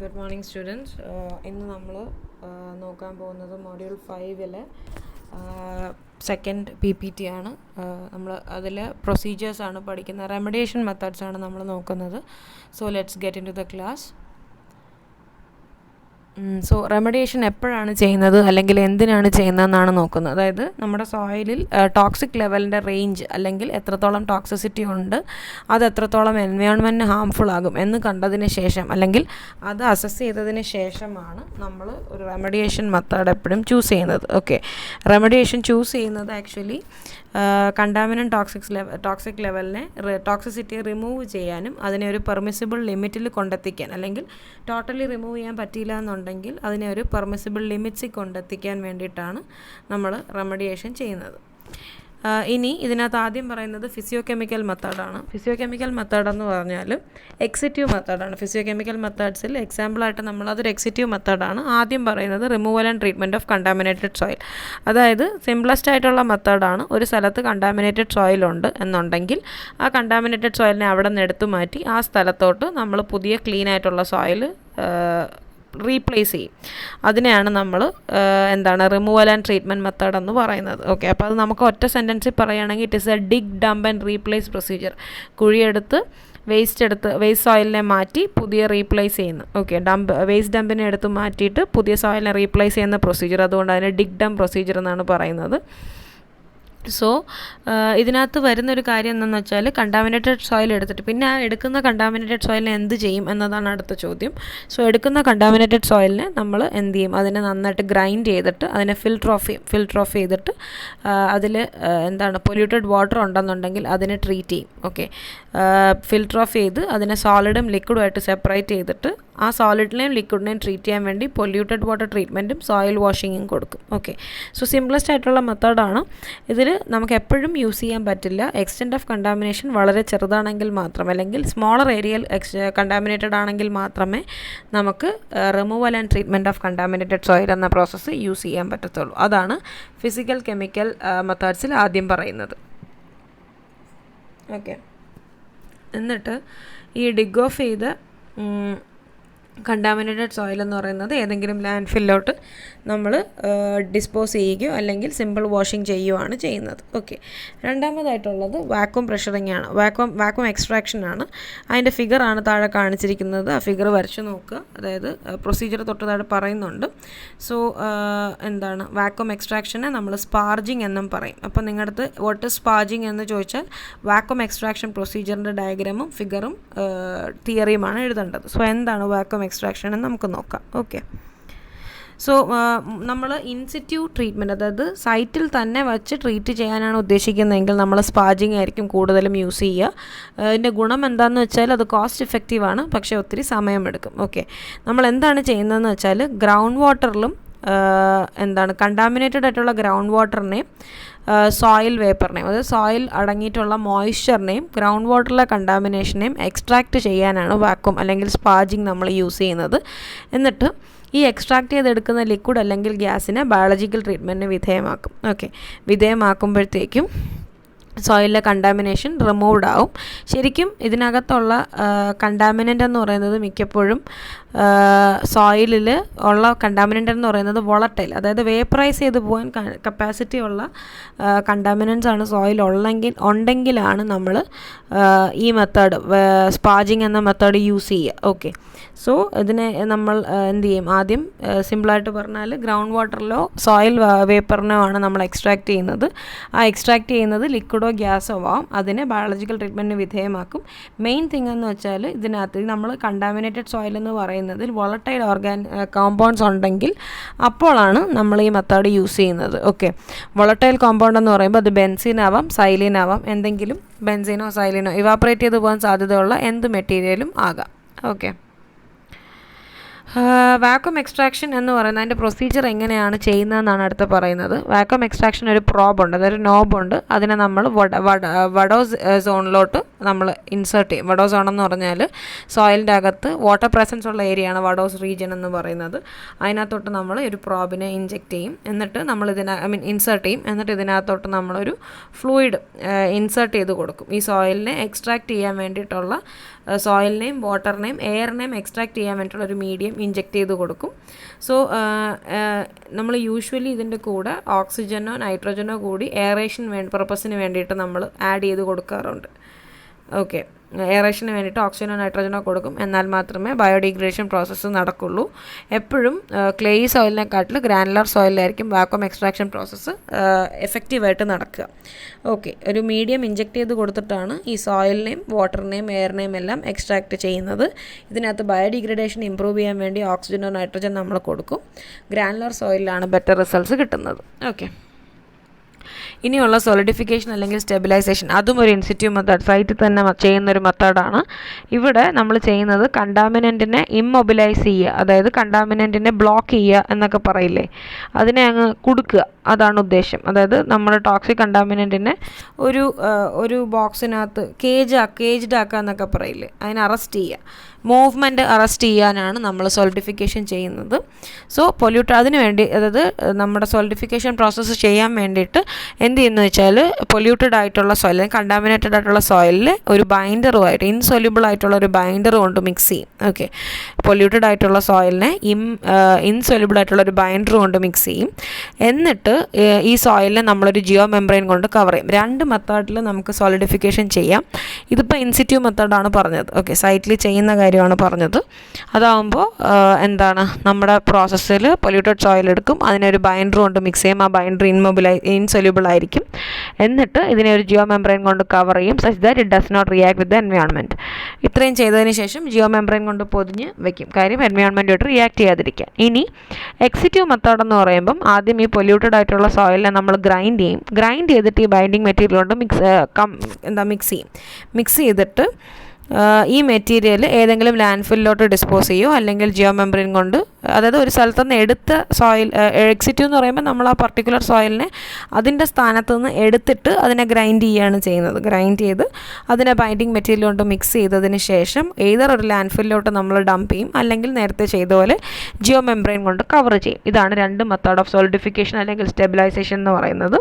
Good morning students. ഇന്ന് നമ്മൾ നോക്കാൻ പോകുന്നത് മൊഡ്യൂൾ 5-ലെ സെക്കൻഡ് PPT ആണ്. നമ്മൾ അതിൽ പ്രൊസീജിയേഴ്സാണ് പഠിക്കുന്നത്. റെമഡിയേഷൻ മെത്തേഡ്സാണ് നമ്മൾ നോക്കുന്നത്. So let's get into the class. So remediation എപ്പോഴാണ് ചെയ്യുന്നത് അല്ലെങ്കിൽ എന്തിനാണ് ചെയ്യുന്നതെന്നാണ് നോക്കുന്നത്. അതായത് നമ്മുടെ സോയിലിൽ ടോക്സിക് ലെവലിൻ്റെ റേഞ്ച് അല്ലെങ്കിൽ എത്രത്തോളം ടോക്സിസിറ്റി ഉണ്ട്, അത് എത്രത്തോളം എൻവയോൺമെൻറ്റിന് ഹാംഫുൾ ആകും എന്ന് കണ്ടതിന് ശേഷം അല്ലെങ്കിൽ അത് അസസ് ചെയ്തതിന് ശേഷമാണ് നമ്മൾ ഒരു റെമഡിയേഷൻ മെത്തേഡ് എപ്പോഴും ചൂസ് ചെയ്യുന്നത്. ഓക്കെ, റെമഡിയേഷൻ ചൂസ് ചെയ്യുന്നത് ആക്ച്വലി കണ്ടാമിനൻറ്റ് ടോക്സിക് ലെവലിനെ ടോക്സിസിറ്റി റിമൂവ് ചെയ്യാനും അതിനെ ഒരു പെർമിസിബിൾ ലിമിറ്റിൽ കൊണ്ടെത്തിക്കാൻ, അല്ലെങ്കിൽ ടോട്ടലി റിമൂവ് ചെയ്യാൻ പറ്റിയില്ല എന്നുണ്ടെങ്കിൽ അതിനെ ഒരു പെർമിസിബിൾ ലിമിറ്റ്സിൽ കൊണ്ടെത്തിക്കാൻ വേണ്ടിയിട്ടാണ് നമ്മൾ റെമഡിയേഷൻ ചെയ്യുന്നത്. ഇനി ഇതിനകത്ത് ആദ്യം പറയുന്നത് ഫിസിയോകെമിക്കൽ മെത്തേഡാണ്. ഫിസിയോകെമിക്കൽ മെത്തേഡ് എന്ന് പറഞ്ഞാൽ എക്സിറ്റീവ് മെത്തേഡാണ്. ഫിസിയോകെമിക്കൽ മെത്തേഡ്സിൽ എക്സാമ്പിളായിട്ട് നമ്മളതൊരു എക്സിറ്റീവ് മെത്തേഡാണ്. ആദ്യം പറയുന്നത് removal and treatment of contaminated soil. അതായത് സിംപ്ലസ്റ്റ് ആയിട്ടുള്ള മെത്തേഡാണ്. ഒരു സ്ഥലത്ത് കണ്ടാമിനേറ്റഡ് സോയിൽ ഉണ്ട് എന്നുണ്ടെങ്കിൽ ആ കണ്ടാമിനേറ്റഡ് സോയിലിനെ അവിടെ നിന്ന് എടുത്തു മാറ്റി ആ സ്ഥലത്തോട്ട് നമ്മൾ പുതിയ ക്ലീൻ ആയിട്ടുള്ള സോയിൽ റീപ്ലേസ് ചെയ്യും. അതിനെയാണ് നമ്മൾ റിമൂവൽ ആൻഡ് ട്രീറ്റ്മെൻറ്റ് മെത്തേഡ് എന്ന് പറയുന്നത്. ഓക്കെ, അപ്പോൾ അത് നമുക്ക് ഒറ്റ സെൻറ്റൻസിൽ പറയുകയാണെങ്കിൽ it is a dig dump and replace procedure. കുഴിയെടുത്ത് വേസ്റ്റ് സോയിലിനെ മാറ്റി പുതിയ റീപ്ലേസ് ചെയ്യുന്നു. ഓക്കെ, വേസ്റ്റ് ഡംപിനെ എടുത്ത് മാറ്റിയിട്ട് പുതിയ സോയിലിനെ റീപ്ലേസ് ചെയ്യുന്ന പ്രൊസീജിയർ. അതുകൊണ്ട് അതിനെ ഡിഗ് ഡംപ് പ്രൊസീജിയർ എന്നാണ് പറയുന്നത്. സോ ഇതിനകത്ത് വരുന്നൊരു കാര്യം എന്താണെന്ന് വെച്ചാൽ കണ്ടാമിനേറ്റഡ് സോയിൽ എടുത്തിട്ട് പിന്നെ ആ എടുക്കുന്ന കണ്ടാമിനേറ്റഡ് സോയിലിനെ എന്ത് ചെയ്യും എന്നതാണ് അടുത്ത ചോദ്യം. സോ എടുക്കുന്ന കണ്ടാമിനേറ്റഡ് സോയിലിനെ നമ്മൾ എന്ത് ചെയ്യും? അതിനെ നന്നായിട്ട് ഗ്രൈൻഡ് ചെയ്തിട്ട് അതിനെ ഫിൽട്ടർ ഓഫ് ചെയ്തിട്ട് അതിൽ പൊല്യൂട്ടഡ് വാട്ടർ ഉണ്ടെന്നുണ്ടെങ്കിൽ അതിനെ ട്രീറ്റ് ചെയ്യും. ഓക്കെ, ഫിൽട്ടർ ഓഫ് ചെയ്ത് അതിനെ സോളിഡും ലിക്വിഡുമായിട്ട് സെപ്പറേറ്റ് ചെയ്തിട്ട് ആ സോളിഡിനെയും ലിക്വിഡിനെയും ട്രീറ്റ് ചെയ്യാൻ വേണ്ടി പൊല്യൂട്ടഡ് വാട്ടർ ട്രീറ്റ്മെൻറ്റും സോയിൽ വാഷിങ്ങും കൊടുക്കും. ഓക്കെ, സോ സിംപ്ലസ്റ്റ് ആയിട്ടുള്ള മെത്തേഡാണ്. ഇതിൽ നമുക്ക് എപ്പോഴും യൂസ് ചെയ്യാൻ പറ്റില്ല. എക്സ്റ്റെൻറ്റ് ഓഫ് കണ്ടാമിനേഷൻ വളരെ ചെറുതാണെങ്കിൽ മാത്രം, അല്ലെങ്കിൽ സ്മോളർ ഏരിയയിൽ കണ്ടാമിനേറ്റഡ് ആണെങ്കിൽ മാത്രമേ നമുക്ക് removal and treatment of contaminated soil എന്ന പ്രോസസ്സ് യൂസ് ചെയ്യാൻ പറ്റത്തുള്ളൂ. അതാണ് ഫിസിക്കൽ കെമിക്കൽ മെത്തേഡ്സിൽ ആദ്യം പറയുന്നത്. ഓക്കെ, എന്നിട്ട് ഈ ഡിഗ് ഓഫ് ചെയ്ത് കണ്ടാമിനേറ്റഡ് സോയിൽ എന്ന് പറയുന്നത് ഏതെങ്കിലും ലാൻഡ് ഫില്ലോട്ട് നമ്മൾ ഡിസ്പോസ് ചെയ്യുകയോ അല്ലെങ്കിൽ സിമ്പിൾ വാഷിംഗ് ചെയ്യുകയാണ് ചെയ്യുന്നത്. ഓക്കെ, രണ്ടാമതായിട്ടുള്ളത് വാക്വം പ്രഷറിങ് ആണ്. വാക്വം എക്സ്ട്രാക്ഷൻ ആണ്. അതിൻ്റെ ഫിഗറാണ് താഴെ കാണിച്ചിരിക്കുന്നത്. ആ ഫിഗർ വരച്ച് നോക്കുക. അതായത് പ്രൊസീജിയർ തൊട്ട് താഴെ പറയുന്നുണ്ട്. സോ വാക്വം എക്സ്ട്രാക്ഷനെ നമ്മൾ സ്പാർജിങ് എന്നും പറയും. അപ്പോൾ നിങ്ങളുടെ അടുത്ത് വാട്ട് ഇസ് സ്പാർജിങ് എന്ന് ചോദിച്ചാൽ വാക്വം എക്സ്ട്രാക്ഷൻ പ്രൊസീജിയറിൻ്റെ ഡയഗ്രാമും ഫിഗറും തിയറിയുമാണ് എഴുതേണ്ടത്. സോ എന്താണ് വാക്വം എക്സ്ട്രാക്ഷൻ എന്ന് നമുക്ക് നോക്കാം. ഓക്കെ, സോ നമ്മൾ ഇൻസിറ്റ്യൂ ട്രീറ്റ്മെൻറ്റ്, അതായത് സൈറ്റിൽ തന്നെ വച്ച് ട്രീറ്റ് ചെയ്യാനാണ് ഉദ്ദേശിക്കുന്നതെങ്കിൽ നമ്മൾ സ്പാർജിങ് ആയിരിക്കും കൂടുതലും യൂസ് ചെയ്യുക. അതിൻ്റെ ഗുണം എന്താണെന്ന് വെച്ചാൽ അത് കോസ്റ്റ് ഇഫക്റ്റീവാണ്, പക്ഷേ ഒത്തിരി സമയമെടുക്കും. ഓക്കെ, നമ്മൾ എന്താണ് ചെയ്യുന്നതെന്ന് വെച്ചാൽ ഗ്രൗണ്ട് വാട്ടറിലും കണ്ടാമിനേറ്റഡ് ആയിട്ടുള്ള ഗ്രൗണ്ട് വാട്ടറിനെയും സോയിൽ വേപ്പറിനെയും, അതായത് സോയിൽ അടങ്ങിയിട്ടുള്ള മോയ്സ്ചറിനെയും ഗ്രൗണ്ട് വാട്ടറിലെ കണ്ടാമിനേഷനെയും എക്സ്ട്രാക്റ്റ് ചെയ്യാനാണ് വാക്വം അല്ലെങ്കിൽ സ്പാർജിങ് നമ്മൾ യൂസ് ചെയ്യുന്നത്. എന്നിട്ട് ഈ എക്സ്ട്രാക്റ്റ് ചെയ്തെടുക്കുന്ന ലിക്വിഡ് അല്ലെങ്കിൽ ഗ്യാസിനെ ബയോളജിക്കൽ ട്രീറ്റ്മെൻറ്റിന് വിധേയമാക്കും. ഓക്കെ, വിധേയമാക്കുമ്പോഴത്തേക്കും സോയിലിലെ കണ്ടാമിനേഷൻ റിമൂവ്ഡ് ആവും. ശരിക്കും ഇതിനകത്തുള്ള കണ്ടാമിനൻ്റ് എന്ന് പറയുന്നത് മിക്കപ്പോഴും സോയിലിൽ ഉള്ള കണ്ടാമിനൻ്റ് എന്ന് പറയുന്നത് വോളറ്റൈൽ, അതായത് വേപ്പറൈസ് ചെയ്ത് പോകാൻ കപ്പാസിറ്റി ഉള്ള കണ്ടാമിനൻസ് ആണ് സോയിൽ ഉണ്ടെങ്കിലാണ് നമ്മൾ ഈ മെത്തേഡ് സ്പാർജിങ് എന്ന മെത്തേഡ് യൂസ് ചെയ്യുക. ഓക്കെ, സോ ഇതിനെ നമ്മൾ എന്ത് ചെയ്യും? ആദ്യം സിമ്പിളായിട്ട് പറഞ്ഞാൽ ഗ്രൗണ്ട് വാട്ടറിലോ സോയിൽ വേപ്പറിനോ ആണ് നമ്മൾ എക്സ്ട്രാക്റ്റ് ചെയ്യുന്നത്. ആ എക്സ്ട്രാക്റ്റ് ചെയ്യുന്നത് ലിക്വിഡോ ഗ്യാസോ ആവും. അതിനെ ബയോളജിക്കൽ ട്രീറ്റ്മെൻറ്റിന് വിധേയമാക്കും. മെയിൻ തിങ് എന്ന് വെച്ചാൽ ഇതിനകത്ത് നമ്മൾ കണ്ടാമിനേറ്റഡ് സോയിൽ എന്ന് പറയുന്നതിൽ വോളറ്റൈൽ കോമ്പൗണ്ട്സ് ഉണ്ടെങ്കിൽ അപ്പോഴാണ് നമ്മൾ ഈ മെത്തേഡ് യൂസ് ചെയ്യുന്നത്. ഓക്കെ, വോളറ്റൈൽ കോമ്പൗണ്ട് എന്ന് പറയുമ്പോൾ അത് ബെൻസീൻ ആവാം, സൈലീൻ ആവാം, എന്തെങ്കിലും ബെൻസീനോ സൈലീനോ ഇവാപ്പറേറ്റ് ചെയ്ത് പോകാൻ സാധ്യതയുള്ള എന്ത് മെറ്റീരിയലും ആകാം. ഓക്കെ, വാക്വം എക്സ്ട്രാക്ഷൻ എന്ന് പറയുന്നത് അതിൻ്റെ പ്രൊസീജിയർ എങ്ങനെയാണ് ചെയ്യുന്നതെന്നാണ് അടുത്ത് പറയുന്നത്. വാക്വം എക്സ്ട്രാക്ഷൻ ഒരു പ്രോബുണ്ട്, അതൊരു നോബുണ്ട്. അതിനെ നമ്മൾ വഡോ സോണിലോട്ട് നമ്മൾ ഇൻസേർട്ട് ചെയ്യും. വഡോ സോൺ എന്ന് പറഞ്ഞാൽ സോയിലിൻ്റെ അകത്ത് വാട്ടർ പ്രസൻസ് ഉള്ള ഏരിയയാണ് വഡോസ് റീജിയൻ എന്ന് പറയുന്നത്. അതിനകത്തോട്ട് നമ്മൾ ഒരു പ്രോബിനെ ഇൻജെക്റ്റ് ചെയ്യും, എന്നിട്ട് നമ്മൾ ഇൻസേർട്ട് ചെയ്യും. എന്നിട്ട് ഇതിനകത്തോട്ട് നമ്മളൊരു ഫ്ലൂയിഡ് ഇൻസേർട്ട് ചെയ്ത് കൊടുക്കും. ഈ സോയിലിനെ എക്സ്ട്രാക്ട് ചെയ്യാൻ വേണ്ടിയിട്ടുള്ള സോയിലിനെയും വാട്ടറിനെയും എയറിനെയും എക്സ്ട്രാക്ട് ചെയ്യാൻ വേണ്ടിയിട്ടുള്ള ഒരു മീഡിയം ഇൻജെക്റ്റ് ചെയ്ത് കൊടുക്കും. സോ നമ്മൾ യൂഷ്വലി ഇതിൻ്റെ കൂടെ ഓക്സിജനോ നൈട്രജനോ കൂടി എയറേഷൻ പർപ്പസിന് വേണ്ടിയിട്ട് നമ്മൾ ആഡ് ചെയ്ത് കൊടുക്കാറുണ്ട്. ഓക്കെ, എയറേഷന് വേണ്ടിയിട്ട് ഓക്സിജനോ നൈട്രജനോ കൊടുക്കും, എന്നാൽ മാത്രമേ ബയോഡിഗ്രേഷൻ പ്രോസസ്സ് നടക്കുള്ളൂ. എപ്പോഴും ക്ലേയി സോയിലിനെക്കാട്ടിൽ ഗ്രാനുലർ സോയിലായിരിക്കും വാക്വം എക്സ്ട്രാക്ഷൻ പ്രോസസ്സ് എഫക്റ്റീവായിട്ട് നടക്കുക. ഓക്കെ, ഒരു മീഡിയം ഇൻജെക്റ്റ് ചെയ്ത് കൊടുത്തിട്ടാണ് ഈ സോയിലിനെയും വാട്ടറിനെയും എയറിനെയും എല്ലാം എക്സ്ട്രാക്റ്റ് ചെയ്യുന്നത്. ഇതിനകത്ത് ബയോഡിഗ്രഡേഷൻ ഇമ്പ്രൂവ് ചെയ്യാൻ വേണ്ടി ഓക്സിജനോ നൈട്രജൻ നമ്മൾ കൊടുക്കും. ഗ്രാനുലർ സോയിലാണ് ബെറ്റർ റിസൾട്ട്സ് കിട്ടുന്നത്. ഓക്കെ, ഇനിയുള്ള സോളിഡിഫിക്കേഷൻ അല്ലെങ്കിൽ സ്റ്റെബിലൈസേഷൻ, അതും ഒരു ഇൻസിറ്റ്യൂ മെത്തേഡ്, സൈറ്റിൽ തന്നെ ചെയ്യുന്നൊരു മെത്തേഡാണ്. ഇവിടെ നമ്മൾ ചെയ്യുന്നത് കണ്ടാമിനൻറ്റിനെ ഇമ്മൊബിലൈസ് ചെയ്യുക, അതായത് കണ്ടാമിനൻറ്റിനെ ബ്ലോക്ക് ചെയ്യുക എന്നൊക്കെ പറയില്ലേ, അതിനെ അങ്ങ് കൊടുക്കുക, അതാണ് ഉദ്ദേശം. അതായത് നമ്മൾ ടോക്സിക് കണ്ടാമിനൻറ്റിനെ ഒരു ബോക്സിനകത്ത് കേജ്ഡ് ആക്കുക എന്നൊക്കെ പറയില്ലേ, അതിനെ അറസ്റ്റ് ചെയ്യുക, മൂവ്മെൻറ്റ് അറസ്റ്റ് ചെയ്യാനാണ് നമ്മൾ സോളിഡിഫിക്കേഷൻ ചെയ്യുന്നത്. സോ അതിന് വേണ്ടി, അതായത് നമ്മുടെ സോളിഡിഫിക്കേഷൻ പ്രോസസ്സ് ചെയ്യാൻ വേണ്ടിയിട്ട് എന്ത് ചെയ്യുന്നു വെച്ചാൽ, പൊല്യൂട്ടഡ് ആയിട്ടുള്ള സോയിൽ, കണ്ടാമിനേറ്റഡ് ആയിട്ടുള്ള സോയിലിൽ ഒരു ബൈൻഡറുമായിട്ട്, ഇൻസൊല്യൂബിൾ ആയിട്ടുള്ള ഒരു ബൈൻഡർ കൊണ്ട് മിക്സ് ചെയ്യും. ഓക്കെ, പൊല്യൂട്ടഡ് ആയിട്ടുള്ള സോയിലിനെ ഇൻസൊല്യൂബിൾ ആയിട്ടുള്ള ഒരു ബൈൻഡർ കൊണ്ട് മിക്സ് ചെയ്യും. എന്നിട്ട് ഈ സോയിലിനെ നമ്മളൊരു ജിയോ മെംബ്രെയിൻ കൊണ്ട് കവർ ചെയ്യും. രണ്ട് മെത്തേഡിൽ നമുക്ക് സോളിഡിഫിക്കേഷൻ ചെയ്യാം. ഇതിപ്പോൾ ഇൻസിറ്റ്യൂ മെത്തേഡാണ് പറഞ്ഞത്. ഓക്കെ, സൈറ്റിൽ ചെയ്യുന്ന കാര്യമാണ് പറഞ്ഞത്. അതാകുമ്പോൾ എന്താണ്, നമ്മുടെ പ്രോസസ്സിൽ പൊല്യൂട്ടഡ് സോയിൽ എടുക്കും, അതിനൊരു ബൈൻഡർ കൊണ്ട് മിക്സ് ചെയ്യും, ആ ബൈൻഡർ ഇൻസൊല്യൂബിൾ ആയിരിക്കും. എന്നിട്ട് ഇതിനെ ഒരു ജിയോ മെംബ്രെയിൻ കൊണ്ട് കവർ ചെയ്യും, such that it does not react with the environment. ഇത്രയും ചെയ്തതിന് ശേഷം ജിയോ മെംബ്രെയിൻ കൊണ്ട് പൊതിഞ്ഞ് വെക്കും, കാര്യം എൻവയോൺമെൻറ്റുമായിട്ട് റിയാക്ട് ചെയ്യാതിരിക്കാൻ. ഇനി എക്സിറ്റ്യൂ മെത്തേഡ് എന്ന് പറയുമ്പം ആദ്യം ഈ പൊല്യൂട്ടഡ് ആയിട്ടുള്ള സോയിലിനെ നമ്മൾ ഗ്രൈൻഡ് ചെയ്തിട്ട് ഈ ബൈൻഡിങ് മെറ്റീരിയൽ കൊണ്ട് മിക്സ് ചെയ്തിട്ട് ഈ മെറ്റീരിയൽ ഏതെങ്കിലും ലാൻഡ്ഫില്ലിലോട്ട് ഡിസ്പോസ് ചെയ്യുമോ, അല്ലെങ്കിൽ ജിയോ മെംബ്രെയിൻ കൊണ്ട്, അതായത് ഒരു സ്ഥലത്തു നിന്ന് എടുത്ത സോയിൽ, എക്സിറ്റ്യൂ എന്ന് പറയുമ്പോൾ നമ്മൾ ആ പർട്ടിക്കുലർ സോയിലിനെ അതിൻ്റെ സ്ഥാനത്ത് നിന്ന് എടുത്തിട്ട് അതിനെ ഗ്രൈൻഡ് ചെയ്യുകയാണ് ചെയ്യുന്നത്. ഗ്രൈൻഡ് ചെയ്ത് അതിനെ ബൈൻഡിങ് മെറ്റീരിയൽ കൊണ്ട് മിക്സ് ചെയ്തതിന് ശേഷം ഏതൊരു ഒരു ലാൻഡ്ഫില്ലിലോട്ട് നമ്മൾ ഡംപ് ചെയ്യും, അല്ലെങ്കിൽ നേരത്തെ ചെയ്ത പോലെ ജിയോ മെംബ്രെയിൻ കൊണ്ട് കവർ ചെയ്യും. ഇതാണ് രണ്ട് മെത്തേഡ് ഓഫ് സോളിഡിഫിക്കേഷൻ അല്ലെങ്കിൽ സ്റ്റെബിലൈസേഷൻ എന്ന് പറയുന്നത്.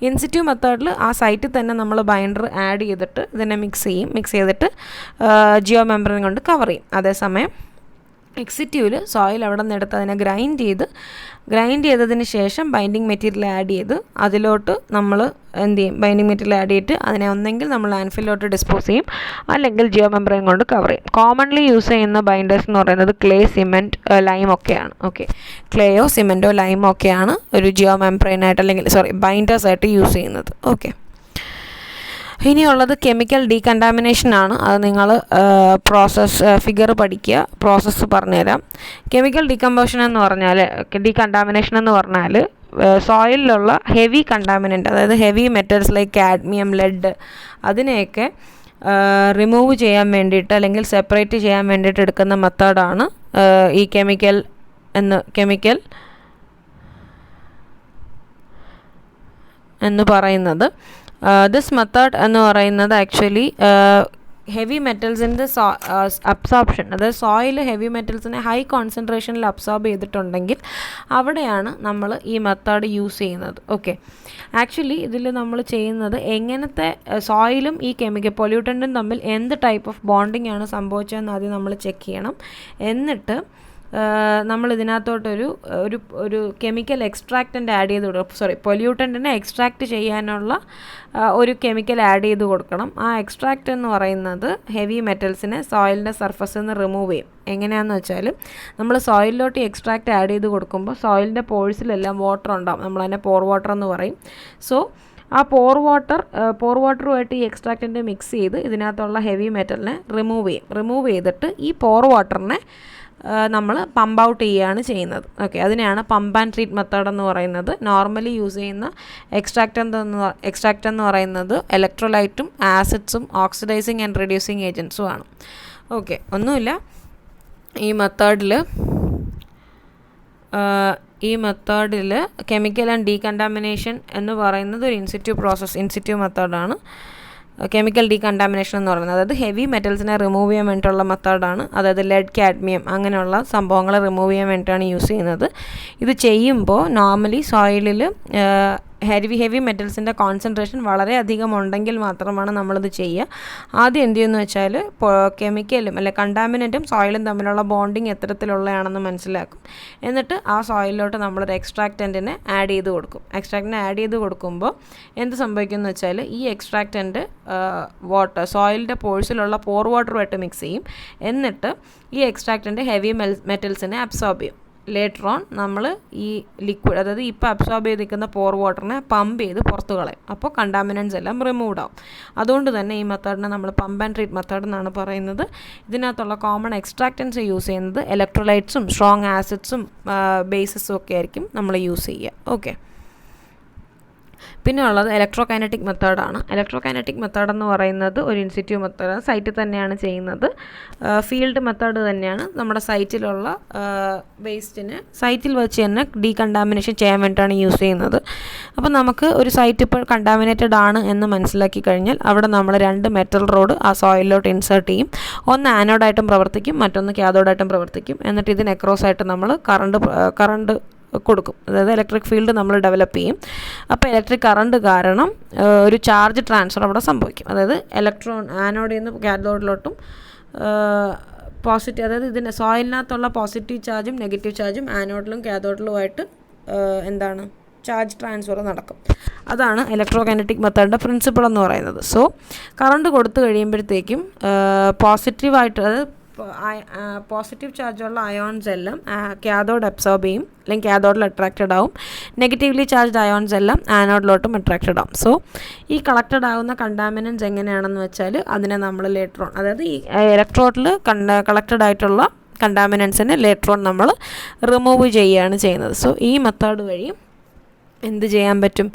ഇൻസിറ്റ്യൂ മെത്തേഡിൽ ആ സൈറ്റിൽ തന്നെ നമ്മൾ ബൈൻഡർ ആഡ് ചെയ്തിട്ട് ഇതിനെ മിക്സ് ചെയ്തിട്ട് ജിയോ മെംബ്രെയിൻ കൊണ്ട് കവർ ചെയ്യും. അതേസമയം എക്സിറ്റ്യൂവിൽ സോയിൽ അവിടെ നിന്ന് എടുത്ത് അതിനെ ഗ്രൈൻഡ് ചെയ്തതിന് ശേഷം ബൈൻഡിങ് മെറ്റീരിയൽ ആഡ് ചെയ്ത് അതിലോട്ട് നമ്മൾ എന്ത് ചെയ്യും, ബൈൻഡിങ് മെറ്റീരിയൽ ആഡ് ചെയ്തിട്ട് അതിനെ ഒന്നെങ്കിൽ നമ്മൾ ലാൻഡ്ഫില്ലിലോട്ട് ഡിസ്പോസ് ചെയ്യും, അല്ലെങ്കിൽ ജിയോ മെംബ്രെയിൻ കൊണ്ട് കവർ ചെയ്യും. കോമൺലി യൂസ് ചെയ്യുന്ന ബൈൻഡേഴ്സ് എന്ന് പറയുന്നത് ക്ലേ, സിമെൻറ്റ്, ലൈം ഒക്കെയാണ്. ഓക്കെ, ക്ലേയോ സിമെൻറ്റോ ലൈമോ ഒക്കെയാണ് ഒരു ജിയോ മെംബ്രെയിനായിട്ട് അല്ലെങ്കിൽ ബൈൻഡേഴ്സായിട്ട് യൂസ് ചെയ്യുന്നത്. ഓക്കെ, ഇനിയുള്ളത് കെമിക്കൽ ഡീകണ്ടാമിനേഷൻ ആണ്. അത് നിങ്ങൾ ഫിഗർ പഠിക്കുക, പ്രോസസ്സ് പറഞ്ഞുതരാം. കെമിക്കൽ ഡീകമ്പോഷൻ എന്ന് പറഞ്ഞാൽ, ഡീകണ്ടാമിനേഷൻ എന്ന് പറഞ്ഞാൽ സോയിലിലുള്ള ഹെവി കണ്ടാമിനൻ്റ്, അതായത് heavy metals like cadmium, lead, അതിനെയൊക്കെ റിമൂവ് ചെയ്യാൻ വേണ്ടിയിട്ട് അല്ലെങ്കിൽ സെപ്പറേറ്റ് ചെയ്യാൻ വേണ്ടിയിട്ട് എടുക്കുന്ന മെത്തേഡാണ് ഈ കെമിക്കൽ എന്ന് പറയുന്നത്. ദിസ് മെത്തേഡ് എന്ന് പറയുന്നത് ആക്ച്വലി ഹെവി മെറ്റൽസിൻ്റെ അബ്സോർപ്ഷൻ, അതായത് സോയിൽ ഹെവി മെറ്റൽസിനെ ഹൈ കോൺസെൻട്രേഷനിൽ അബ്സോർബ് ചെയ്തിട്ടുണ്ടെങ്കിൽ അവിടെയാണ് നമ്മൾ ഈ മെത്തേഡ് യൂസ് ചെയ്യുന്നത്. ഓക്കെ, ആക്ച്വലി ഇതിൽ നമ്മൾ ചെയ്യുന്നത് എങ്ങനത്തെ സോയിലും ഈ കെമിക്കൽ പൊല്യൂട്ടൻറ്റും തമ്മിൽ എന്ത് ടൈപ്പ് ഓഫ് ബോണ്ടിങ് ആണ് സംഭവിച്ചതെന്ന് ആദ്യം നമ്മൾ ചെക്ക് ചെയ്യണം. എന്നിട്ട് നമ്മൾ ഇതിനകത്തോട്ടൊരു ഒരു കെമിക്കൽ എക്സ്ട്രാക്റ്റൻ്റ് ആഡ് ചെയ്ത് കൊടുക്കും, പൊല്യൂട്ടൻറ്റിനെ എക്സ്ട്രാക്റ്റ് ചെയ്യാനുള്ള ഒരു കെമിക്കൽ ആഡ് ചെയ്ത് കൊടുക്കണം. ആ എക്സ്ട്രാക്റ്റ് എന്ന് പറയുന്നത് ഹെവി മെറ്റൽസിനെ സോയിലിൻ്റെ സർഫസിൽ നിന്ന് റിമൂവ് ചെയ്യും. എങ്ങനെയാണെന്ന് വെച്ചാൽ, നമ്മൾ സോയിലിലോട്ട് എക്സ്ട്രാക്റ്റ് ആഡ് ചെയ്ത് കൊടുക്കുമ്പോൾ സോയിലിൻ്റെ പോഴ്സിലെല്ലാം വാട്ടർ ഉണ്ടാവും, നമ്മളതിനെ പോർ വാട്ടർ എന്ന് പറയും. സോ ആ പോർ വാട്ടറുമായിട്ട് ഈ എക്സ്ട്രാക്റ്റിൻ്റെ മിക്സ് ചെയ്ത് ഇതിനകത്തുള്ള ഹെവി മെറ്റലിനെ റിമൂവ് ചെയ്തിട്ട് ഈ പോർ വാട്ടറിനെ നമ്മൾ പമ്പ് ഔട്ട് ചെയ്യുകയാണ് ചെയ്യുന്നത്. ഓക്കെ, അതിനെയാണ് പമ്പ് ആൻഡ് ട്രീറ്റ് മെത്തേഡ് എന്ന് പറയുന്നത്. നോർമലി യൂസ് ചെയ്യുന്ന എക്സ്ട്രാക്റ്റ് എന്ന് പറയുന്നത് ഇലക്ട്രോലൈറ്റും ആസിഡ്സും ഓക്സിഡൈസിങ് ആൻഡ് റെഡ്യൂസിങ് ഏജൻസും ആണ്. ഓക്കെ, ഒന്നുമില്ല, ഈ മെത്തേഡിൽ കെമിക്കൽ ആൻഡ് ഡീകണ്ടാമിനേഷൻ എന്ന് പറയുന്നത് ഒരു ഇൻസിറ്റ്യൂ മെത്തേഡാണ്. കെമിക്കൽ ഡീകണ്ടാമിനേഷൻ എന്ന് പറയുന്നത്. അതായത് ഹെവി മെറ്റൽസിനെ റിമൂവ് ചെയ്യാൻ വേണ്ടിയിട്ടുള്ള മെത്തേഡാണ്. അതായത് ലെഡ്, കാഡ്മിയം അങ്ങനെയുള്ള സംഭവങ്ങൾ റിമൂവ് ചെയ്യാൻ വേണ്ടിയിട്ടാണ് യൂസ് ചെയ്യുന്നത്. ഇത് ചെയ്യുമ്പോൾ നോർമലി സോയിലിൽ ഹെവി മെറ്റൽസിൻ്റെ കോൺസെൻട്രേഷൻ വളരെ അധികം ഉണ്ടെങ്കിൽ മാത്രമാണ് നമ്മളിത് ചെയ്യുക. ആദ്യം എന്ത് ചെയ്യുമെന്ന് വെച്ചാൽ കെമിക്കലും അല്ലെ കണ്ടാമിനൻറ്റും സോയിലും തമ്മിലുള്ള ബോണ്ടിങ് എത്തരത്തിലുള്ളതാണെന്ന് മനസ്സിലാക്കും. എന്നിട്ട് ആ സോയിലിലോട്ട് നമ്മളൊരു എക്സ്ട്രാക്റ്റൻറ്റിനെ ആഡ് ചെയ്ത് കൊടുക്കും. എക്സ്ട്രാക്റ്റിനെ ആഡ് ചെയ്ത് കൊടുക്കുമ്പോൾ എന്ത് സംഭവിക്കുമെന്ന് വെച്ചാൽ ഈ എക്സ്ട്രാക്റ്റൻറ്റ് സോയിലിൻ്റെ പോഴ്സിലുള്ള പോർ വാട്ടറുമായിട്ട് മിക്സ് ചെയ്യും. എന്നിട്ട് ഈ എക്സ്ട്രാക്റ്റൻറ്റ് ഹെവി മെറ്റൽസിനെ അബ്സോർബ് ചെയ്യും. ലേറ്റർ ഓൺ നമ്മൾ ഈ ലിക്വിഡ്, അതായത് ഇപ്പോൾ അബ്സോർബ് ചെയ്തിരിക്കുന്ന പോർ വാട്ടറിനെ പമ്പ് ചെയ്ത് പുറത്തു കളയും. അപ്പോൾ കണ്ടാമിനൻസ് എല്ലാം റിമൂവ്ഡ് ആവും. അതുകൊണ്ട് തന്നെ ഈ മെത്തേഡിനെ നമ്മൾ പമ്പ് ആൻഡ് ട്രീറ്റ് മെത്തേഡ് എന്നാണ് പറയുന്നത്. ഇതിനകത്തുള്ള കോമൺ എക്സ്ട്രാക്റ്റൻസ് യൂസ് ചെയ്യുന്നത് ഇലക്ട്രോലൈറ്റ്സും സ്ട്രോങ് ആസിഡ്സും ബേസസും ഒക്കെ ആയിരിക്കും നമ്മൾ യൂസ് ചെയ്യുക. ഓക്കെ, പിന്നെ ഉള്ളത് ഇലക്ട്രോകൈനറ്റിക് മെത്തേഡാണ്. ഇലക്ട്രോകൈനറ്റിക് മെത്തേഡ് എന്ന് പറയുന്നത് ഒരു ഇൻസിറ്റ്യൂ മെത്തേഡ്, സൈറ്റിൽ തന്നെയാണ് ചെയ്യുന്നത്. ഫീൽഡ് മെത്തേഡ് തന്നെയാണ്. നമ്മുടെ സൈറ്റിലുള്ള വേസ്റ്റിന് സൈറ്റിൽ വെച്ച് തന്നെ ഡീകണ്ടാമിനേഷൻ ചെയ്യാൻ വേണ്ടിയിട്ടാണ് യൂസ് ചെയ്യുന്നത്. അപ്പോൾ നമുക്ക് ഒരു സൈറ്റ് ഇപ്പോൾ കണ്ടാമിനേറ്റഡ് ആണ് എന്ന് മനസ്സിലാക്കി കഴിഞ്ഞാൽ അവിടെ നമ്മൾ 2 മെറ്റൽ റോഡ് ആ സോയിലിലോട്ട് ഇൻസേർട്ട് ചെയ്യും. ഒന്ന് ആനോഡായിട്ടും പ്രവർത്തിക്കും, മറ്റൊന്ന് കാഥോഡായിട്ടും പ്രവർത്തിക്കും. എന്നിട്ട് ഇതിന് അക്രോസ് ആയിട്ട് നമ്മൾ കറണ്ട് കൊടുക്കും. അതായത് ഇലക്ട്രിക് ഫീൽഡ് നമ്മൾ ഡെവലപ്പ് ചെയ്യും. അപ്പോൾ ഇലക്ട്രിക് കറണ്ട് കാരണം ഒരു ചാർജ് ട്രാൻസ്ഫർ അവിടെ സംഭവിക്കും. അതായത് ഇലക്ട്രോൺ ആനോഡിൽ നിന്ന് കാഥോഡിലോട്ടും പോസിറ്റീവ്, അതായത് ഇതിന് സോയിലിനകത്തുള്ള പോസിറ്റീവ് ചാർജും നെഗറ്റീവ് ചാർജും ആനോഡിലും കാഥോഡിലുമായിട്ട് ചാർജ് ട്രാൻസ്ഫർ നടക്കും. അതാണ് ഇലക്ട്രോകൈനറ്റിക് മെത്തേഡിൻ്റെ പ്രിൻസിപ്പിൾ എന്ന് പറയുന്നത്. സോ കറണ്ട് കൊടുത്തു കഴിയുമ്പോഴത്തേക്കും പോസിറ്റീവായിട്ട്, അതായത് പോസിറ്റീവ് ചാർജുള്ള അയോൺസ് എല്ലാം കാഥോഡ് അബ്സോർബ് ചെയ്യും, അല്ലെങ്കിൽ കാഥോഡിൽ അട്രാക്റ്റഡ് ആവും. നെഗറ്റീവ്ലി ചാർജ്ഡ് അയോൺസ് എല്ലാം ആനോഡിലോട്ടും അട്രാക്റ്റഡ് ആവും. സോ ഈ കളക്റ്റഡ് ആവുന്ന കണ്ടാമിനൻസ് എങ്ങനെയാണെന്ന് വെച്ചാൽ അതിനെ നമ്മൾ ലേറ്റർ ഓൺ, അതായത് ഈ ഇലക്ട്രോഡിൽ കളക്റ്റഡ് ആയിട്ടുള്ള കണ്ടാമിനൻസിനെ ലേറ്റർ ഓൺ നമ്മൾ റിമൂവ് ചെയ്യുകയാണ് ചെയ്യുന്നത്. സോ ഈ മെത്തേഡ് വഴി എന്ത് ചെയ്യാൻ പറ്റും?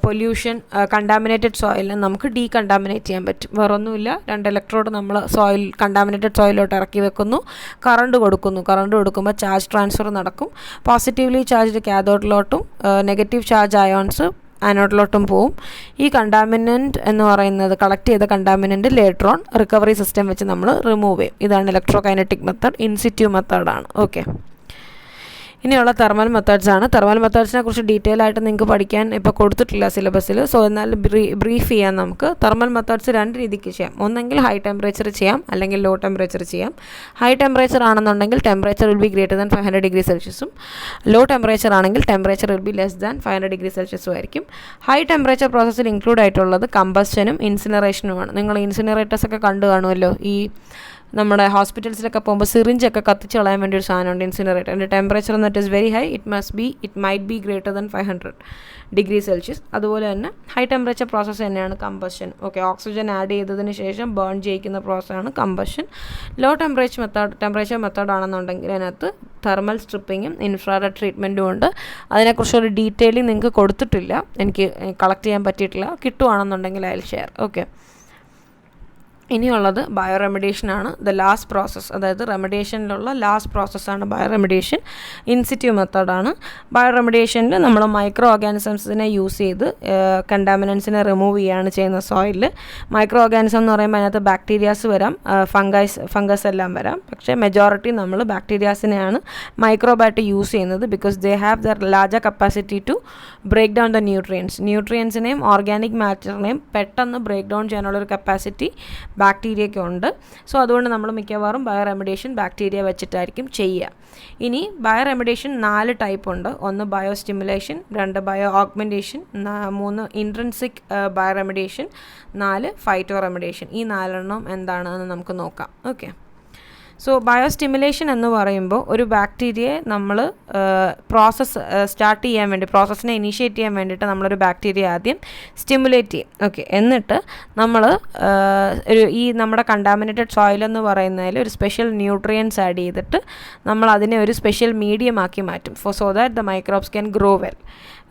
പൊല്യൂഷൻ, കണ്ടാമിനേറ്റഡ് സോയിലിനെ നമുക്ക് ഡീകണ്ടാമിനേറ്റ് ചെയ്യാൻ പറ്റും. വേറൊന്നുമില്ല, 2 ഇലക്ട്രോഡ് നമ്മൾ കണ്ടാമിനേറ്റഡ് സോയിലോട്ട് ഇറക്കി വെക്കുന്നു, കറണ്ട് കൊടുക്കുമ്പോൾ ചാർജ് ട്രാൻസ്ഫർ നടക്കും. പോസിറ്റീവ്ലി ചാർജ്ഡ് കാഥോഡിലോട്ടും നെഗറ്റീവ് ചാർജ് അയോൺസ് ആനോഡിലോട്ടും പോവും. ഈ കണ്ടാമിനൻറ്റ് എന്ന് പറയുന്നത്, കളക്ട് ചെയ്ത contaminant later on recovery system വെച്ച് നമ്മൾ റിമൂവ് ചെയ്യും. ഇതാണ് ഇലക്ട്രോകൈനറ്റിക് മെത്തേഡ്, ഇൻസിറ്റ്യൂ മെത്തേഡാണ്. ഓക്കെ, ഇനിയുള്ള തെർമൽ മെത്തേഡ്സ് ആണ്. തെർമൽ മെത്തേഡ്സിനെ കുറിച്ച് ഡീറ്റെയിൽ ആയിട്ട് നിങ്ങൾക്ക് പഠിക്കാൻ ഇപ്പോൾ കൊടുത്തിട്ടില്ല സിലബസിൽ. സോ എന്നാൽ ബ്രീഫ് ചെയ്യാം നമുക്ക്. തെർമൽ മെത്തേഡ്സ് 2 രീതിക്ക് ചെയ്യാം. ഒന്നെങ്കിൽ ഹൈ ടെമ്പറേച്ചർ ചെയ്യാം, അല്ലെങ്കിൽ ലോ ടെമ്പറേച്ചർ ചെയ്യാം. ഹൈ ടെമ്പറേച്ചർ ആണെന്നുണ്ടെങ്കിൽ temperature will be greater than 500 degree സെൽഷ്യസും, ലോ ടെമ്പറേച്ചർ ആണെങ്കിൽ temperature will be less than 500 degree സെൽഷ്യസും ആയിരിക്കും. ഹൈ ടെമ്പറേച്ചർ പ്രോസസ്സിൽ ഇൻക്ലൂഡ് ആയിട്ടുള്ളത് കമ്പസ്റ്റനും ഇൻസിനറേഷനുമാണ്. നിങ്ങൾ ഇൻസിനറേറ്റേഴ്സൊക്കെ കണ്ടു കാണുമല്ലോ. ഈ നമ്മുടെ ഹോസ്പിറ്റൽസിലൊക്കെ പോകുമ്പോൾ സിറിഞ്ചൊക്കെ കത്തിച്ച് കളയാൻ വേണ്ടി ഒരു സാധനമുണ്ട്, ഇൻസിനറേറ്റർ. അതിൻ്റെ ടെമ്പറേച്ചർ എന്നിട്ട് is very high, it might be greater than 500 degree Celsius. അതുപോലെ തന്നെ ഹൈ ടെമ്പറേച്ചർ പ്രോസസ്സ് തന്നെയാണ് കമ്പഷൻ. ഓക്കെ, ഓക്സിജൻ ആഡ് ചെയ്തതിന് ശേഷം ബേൺ ചെയ്യിക്കുന്ന പ്രോസസ്സാണ് കമ്പഷൻ. ലോ ടെമ്പറേച്ചർ മെത്തേഡ് ആണെന്നുണ്ടെങ്കിൽ അതിനകത്ത് തെർമൽ സ്ട്രിപ്പിങ്ങും ഇൻഫ്രാറെഡ് ട്രീറ്റ്മെൻറ്റും ഉണ്ട്. അതിനെക്കുറിച്ചൊരു ഡീറ്റെയിലിംഗ് നിങ്ങൾക്ക് കൊടുത്തിട്ടില്ല, എനിക്ക് കളക്ട് ചെയ്യാൻ പറ്റിയിട്ടില്ല. കിട്ടുവാണെന്നുണ്ടെങ്കിൽ ഐ വിൽ ഷെയർ. ഓക്കെ, ഇനിയുള്ളത് ബയോ റെമഡിയേഷനാണ്. ദ ലാസ്റ്റ് പ്രോസസ്സ്, അതായത് റെമഡിയേഷനിലുള്ള ലാസ്റ്റ് പ്രോസസ്സാണ് ബയോ റെമഡിയേഷൻ. ഇൻസിറ്റ്യൂ മെത്തേഡാണ്. ബയോ റെമഡിയേഷനിൽ നമ്മൾ മൈക്രോ ഓർഗാനിസംസിനെ യൂസ് ചെയ്ത് കണ്ടാമിനൻസിനെ റിമൂവ് ചെയ്യുകയാണ് ചെയ്യുന്നത് സോയിലിൽ. മൈക്രോ ഓർഗാനിസം എന്ന് പറയുമ്പോൾ അതിനകത്ത് ബാക്ടീരിയാസ് വരാം, ഫംഗസ് എല്ലാം വരാം. പക്ഷേ മെജോറിറ്റി നമ്മൾ ബാക്ടീരിയാസിനെയാണ് മൈക്രോബായിട്ട് യൂസ് ചെയ്യുന്നത്. Because they have the larger capacity to break down the ന്യൂട്രിയൻസിനെയും ഓർഗാനിക് മാറ്ററിനെയും പെട്ടെന്ന് ബ്രേക്ക് ഡൗൺ ചെയ്യാനുള്ളൊരു കപ്പാസിറ്റി ബാക്ടീരിയയ്ക്ക് ഉണ്ട്. സോ അതുകൊണ്ട് നമ്മൾ മിക്കവാറും ബയോ റെമഡിയേഷൻ ബാക്ടീരിയ വെച്ചിട്ടായിരിക്കും ചെയ്യുക. ഇനി ബയോ റെമഡിയേഷൻ 4 ടൈപ്പ് ഉണ്ട്. 1 bio stimulation, 2 bio augmentation, 3 intrinsic bio remediation, 4 phyto remediation. ഈ 4 എന്താണെന്ന് നമുക്ക് നോക്കാം. ഓക്കെ, സോ ബയോ സ്റ്റിമുലേഷൻ എന്ന് പറയുമ്പോൾ ഒരു ബാക്ടീരിയയെ നമ്മൾ പ്രോസസ്സിനെ ഇനീഷ്യേറ്റ് ചെയ്യാൻ വേണ്ടിയിട്ട് നമ്മളൊരു ബാക്ടീരിയ ആദ്യം സ്റ്റിമുലേറ്റ് ചെയ്യും. ഓക്കെ, എന്നിട്ട് നമ്മൾ ഈ നമ്മുടെ കണ്ടാമിനേറ്റഡ് സോയിൽ എന്ന് പറയുന്നതിൽ ഒരു സ്പെഷ്യൽ ന്യൂട്രിയൻസ് ആഡ് ചെയ്തിട്ട് നമ്മൾ അതിനെ ഒരു സ്പെഷ്യൽ മീഡിയം ആക്കി മാറ്റും. So that the microbes can grow well.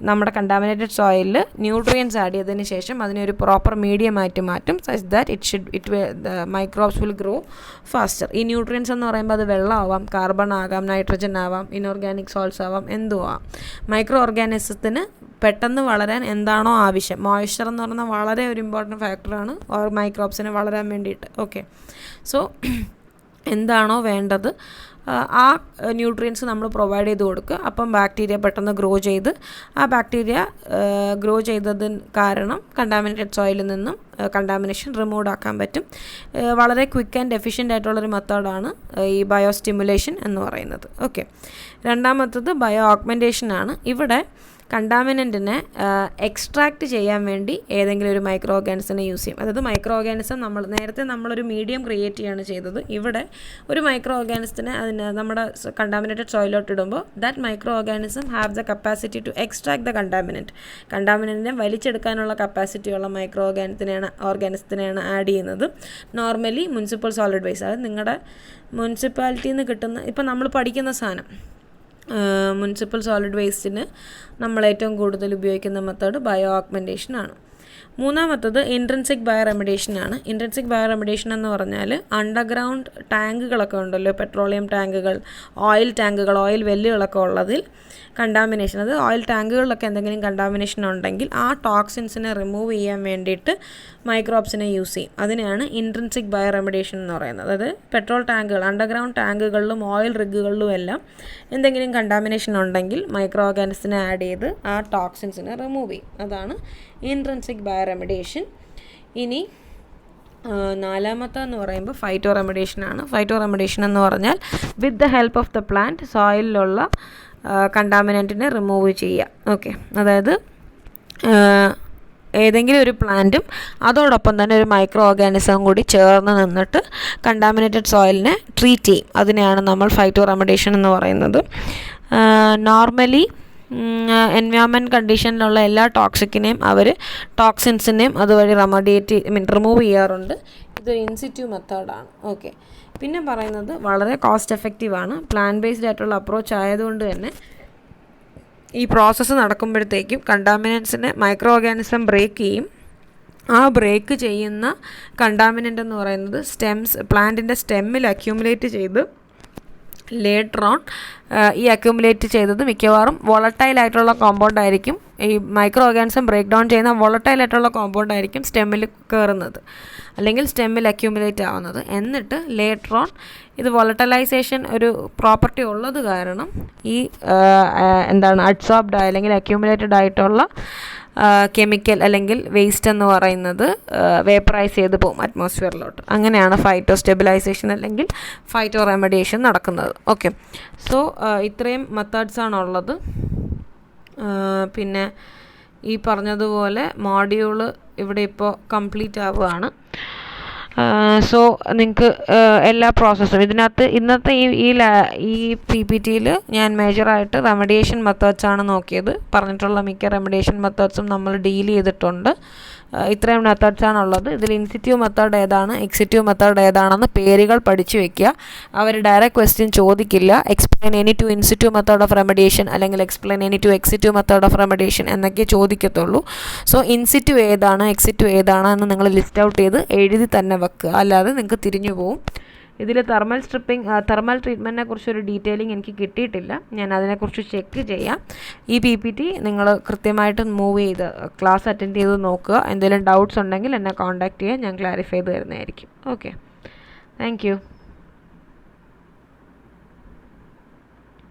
നമ്മുടെ കണ്ടാമിനേറ്റഡ് സോയിലിൽ ന്യൂട്രിയൻസ് ആഡ് ചെയ്തതിന് ശേഷം അതിനൊരു പ്രോപ്പർ മീഡിയമായിട്ട് മാറ്റും, such that microbes will grow faster. ഈ ന്യൂട്രിയൻസ് എന്ന് പറയുമ്പോൾ അത് വെള്ളമാവാം, കാർബൺ ആകാം, നൈട്രജൻ ആവാം, ഇനോർഗാനിക് സോൾട്സ് ആവാം, എന്തും ആവാം. മൈക്രോ ഓർഗാനിസത്തിന് പെട്ടെന്ന് വളരാൻ എന്താണോ ആവശ്യം, മോയ്സ്ചർ എന്ന് പറയുന്നത് വളരെ ഒരു ഇമ്പോർട്ടൻറ്റ് ഫാക്ടറാണ് മൈക്രോബ്സിന് വളരാൻ വേണ്ടിയിട്ട്. ഓക്കെ, സോ എന്താണോ വേണ്ടത് ആ ന്യൂട്രിയൻസ് നമ്മൾ പ്രൊവൈഡ് ചെയ്ത് കൊടുക്കുക. അപ്പം ബാക്ടീരിയ പെട്ടെന്ന് ഗ്രോ ചെയ്ത് ആ ബാക്ടീരിയ ഗ്രോ ചെയ്തതിന് കാരണം കണ്ടാമിനേറ്റഡ് സോയിലിൽ നിന്നും കണ്ടാമിനേഷൻ റിമൂവ് ആക്കാൻ പറ്റും. വളരെ ക്വിക്ക് ആൻഡ് എഫിഷ്യൻ്റ് ആയിട്ടുള്ളൊരു മെത്തേഡാണ് ഈ ബയോ സ്റ്റിമുലേഷൻ എന്ന് പറയുന്നത്. ഓക്കെ, രണ്ടാമത്തത് ബയോ ഓഗ്മെൻറ്റേഷനാണ്. ഇവിടെ കണ്ടാമിനൻറ്റിനെ എക്സ്ട്രാക്റ്റ് ചെയ്യാൻ വേണ്ടി ഏതെങ്കിലും ഒരു മൈക്രോ ഓർഗാനിസത്തിനെ യൂസ് ചെയ്യും. അതായത് മൈക്രോ ഓർഗാനിസം നേരത്തെ നമ്മളൊരു മീഡിയം ക്രിയേറ്റ് ചെയ്യുകയാണ് ചെയ്തത്. ഇവിടെ ഒരു മൈക്രോ ഓർഗാനിസത്തിനെ നമ്മുടെ കണ്ടാമിനേറ്റഡ് സോയിലോട്ട് ഇടുമ്പോൾ that micro organism have the capacity to extract the കണ്ടാമിനൻറ്റിനെ വലിച്ചെടുക്കാനുള്ള കപ്പാസിറ്റിയുള്ള മൈക്രോ ഓർഗാനിസത്തിനെയാണ് ആഡ് ചെയ്യുന്നത്. നോർമലി മുനിസിപ്പൽ സോളിഡ് വേസ്റ്റ്, അതായത് നിങ്ങളുടെ മുനിസിപ്പാലിറ്റിയിൽ നിന്ന് കിട്ടുന്ന, ഇപ്പം നമ്മൾ പഠിക്കുന്ന സാധനം മുനിസിപ്പൽ സോളിഡ് വേസ്റ്റിന് നമ്മൾ ഏറ്റവും കൂടുതൽ ഉപയോഗിക്കുന്ന മെത്തേഡ് ബയോ ഓഗ്മെൻറ്റേഷൻ ആണ്. മൂന്നാമത്തത് ഇൻട്രിൻസിക് ബയോ റെമഡിയേഷൻ ആണ്. ഇൻട്രിൻസിക് ബയോ റെമഡിയേഷൻ എന്ന് പറഞ്ഞാൽ അണ്ടർഗ്രൗണ്ട് ടാങ്കുകളൊക്കെ ഉണ്ടല്ലോ, പെട്രോളിയം ടാങ്കുകൾ, ഓയിൽ വെല്ലുകളൊക്കെ ഉള്ളതിൽ കണ്ടാമിനേഷൻ, അത് ഓയിൽ ടാങ്കുകളിലൊക്കെ എന്തെങ്കിലും കണ്ടാമിനേഷൻ ഉണ്ടെങ്കിൽ ആ ടോക്സിൻസിനെ റിമൂവ് ചെയ്യാൻ വേണ്ടിയിട്ട് മൈക്രോബ്സിനെ യൂസ് ചെയ്യും. അതിനെയാണ് ഇൻട്രിൻസിക് ബയോ റെമഡിയേഷൻ എന്ന് പറയുന്നത്. അതായത് പെട്രോൾ ടാങ്കുകൾ, അണ്ടർഗ്രൗണ്ട് ടാങ്കുകളിലും ഓയിൽ റിഗുകളിലും എല്ലാം എന്തെങ്കിലും കണ്ടാമിനേഷൻ ഉണ്ടെങ്കിൽ മൈക്രോ ഓർഗാനിസത്തിനെ ആഡ് ചെയ്ത് ആ ടോക്സിൻസിനെ റിമൂവ് ചെയ്യും. അതാണ് ഇൻട്രിൻസിക് ബയോ റെമഡിയേഷൻ. ഇനി നാലാമത്തെന്ന് പറയുമ്പോൾ ഫൈറ്റോ റെമഡിയേഷൻ ആണ്. ഫൈറ്റോ റെമഡിയേഷൻ എന്ന് പറഞ്ഞാൽ with the help of the plant സോയിലിലുള്ള കണ്ടാമിനൻറ്റിനെ റിമൂവ് ചെയ്യുക. ഓക്കെ, അതായത് ഏതെങ്കിലും ഒരു പ്ലാന്റും അതോടൊപ്പം തന്നെ ഒരു മൈക്രോ ഓർഗാനിസം കൂടി ചേർന്ന് നിന്നിട്ട് കണ്ടാമിനേറ്റഡ് സോയിലിനെ ട്രീറ്റ് ചെയ്യും. അതിനെയാണ് നമ്മൾ ഫൈറ്റോ റെമഡിയേഷൻ എന്ന് പറയുന്നത്. നോർമലി എൻവയോൺമെൻറ്റ് കണ്ടീഷനിലുള്ള എല്ലാ ടോക്സിൻസിനെയും അതുവഴി റിമൂവ് ചെയ്യാറുണ്ട്. ഇതൊരു ഇൻസിറ്റ്യൂ മെത്തേഡാണ്. ഓക്കെ, പിന്നെ പറയുന്നത് വളരെ കോസ്റ്റ് എഫക്റ്റീവാണ്. പ്ലാൻ ബേസ്ഡ് ആയിട്ടുള്ള അപ്രോച്ച് ആയതുകൊണ്ട് തന്നെ ഈ പ്രോസസ്സ് നടക്കുമ്പോഴത്തേക്കും കണ്ടാമിനൻസിനെ മൈക്രോ ഓർഗാനിസം ബ്രേക്ക് ചെയ്യും. ആ ബ്രേക്ക് ചെയ്യുന്ന കണ്ടാമിനൻ്റ് എന്ന് പറയുന്നത് പ്ലാന്റിൻ്റെ സ്റ്റെമ്മിൽ അക്യൂമുലേറ്റ് ചെയ്ത് ലേറ്റർ ഓൺ ഈ അക്യൂമുലേറ്റ് ചെയ്തത് മിക്കവാറും വോളട്ടൈൽ ആയിട്ടുള്ള കോമ്പൗണ്ട് ആയിരിക്കും. ഈ മൈക്രോ ഓർഗാനിസം ബ്രേക്ക് ഡൗൺ ചെയ്യുന്ന വോളട്ടൈൽ ആയിട്ടുള്ള കോമ്പൗണ്ട് ആയിരിക്കും സ്റ്റെമ്മിൽ കയറുന്നത് അല്ലെങ്കിൽ സ്റ്റെമ്മിൽ അക്യൂമുലേറ്റ് ആവുന്നത്. എന്നിട്ട് ലേറ്റർ ഓൺ ഇത് വോളട്ടലൈസേഷൻ ഒരു പ്രോപ്പർട്ടി ഉള്ളത് കാരണം ഈ അഡ്സോർബ്ഡ് അല്ലെങ്കിൽ അക്യൂമുലേറ്റഡ് ആയിട്ടുള്ള കെമിക്കൽ അല്ലെങ്കിൽ വേസ്റ്റ് എന്ന് പറയുന്നത് വേപ്പറൈസ് ചെയ്ത് പോകും അറ്റ്മോസ്ഫിയറിലോട്ട്. അങ്ങനെയാണ് ഫൈറ്റോ സ്റ്റെബിലൈസേഷൻ അല്ലെങ്കിൽ ഫൈറ്റോ റെമഡിയേഷൻ നടക്കുന്നത്. ഓക്കെ, സോ ഇത്രയും മെത്തേഡ്സാണുള്ളത്. പിന്നെ ഈ പറഞ്ഞതുപോലെ മോഡ്യൂള് ഇവിടെ ഇപ്പോൾ കംപ്ലീറ്റ് ആവുകയാണ്. സോ നിങ്ങൾക്ക് എല്ലാ പ്രോസസ്സും ഇതിനകത്ത് ഇന്നത്തെ ഈ PPT-യിൽ ഞാൻ മേജറായിട്ട് റെമഡിയേഷൻ മെത്തേഡ്സാണ് നോക്കിയത്. പറഞ്ഞിട്ടുള്ള മിക്ക റെമഡിയേഷൻ മെത്തേഡ്സും നമ്മൾ ഡീൽ ചെയ്തിട്ടുണ്ട്. ഇത്രയും മെത്തേഡ്സാണുള്ളത്. ഇതിൽ ഇൻസിറ്റ്യൂ മെത്തേഡ് ഏതാണ്, എക്സിറ്റ്യൂ മെത്തേഡ് ഏതാണെന്ന് പേരുകൾ പഠിച്ചു വെക്കുക. അവർ ഡയറക്റ്റ് ക്വസ്റ്റ്യൻ ചോദിക്കില്ല. Explain any two in situ method of remediation അല്ലെങ്കിൽ explain any two ex situ method of remediation എന്നൊക്കെ ചോദിക്കത്തുള്ളൂ. സോ ഇൻസിറ്റ്യൂ ഏതാണ്, എക്സിറ്റ്യൂ ഏതാണ് എന്ന് നിങ്ങൾ ലിസ്റ്റ് ഔട്ട് ചെയ്ത് എഴുതി തന്നെ വെക്കുക, അല്ലാതെ നിങ്ങൾക്ക് തിരിഞ്ഞു പോകും. ഇതിൽ തെർമൽ ട്രീറ്റ്മെൻറ്റിനെ കുറിച്ചൊരു ഡീറ്റെയിലിംഗ് എനിക്ക് കിട്ടിയിട്ടില്ല. ഞാൻ അതിനെക്കുറിച്ച് ചെക്ക് ചെയ്യാം. ഈ PPT നിങ്ങൾ കൃത്യമായിട്ട് മൂവ് ചെയ്ത് ക്ലാസ് അറ്റൻഡ് ചെയ്ത് നോക്കുക. എന്തെങ്കിലും ഡൗട്ട്സ് ഉണ്ടെങ്കിൽ എന്നെ കോൺടാക്റ്റ് ചെയ്യുക, ഞാൻ ക്ലാരിഫൈ ചെയ്ത് തരുന്നതായിരിക്കും. Okay, thank you.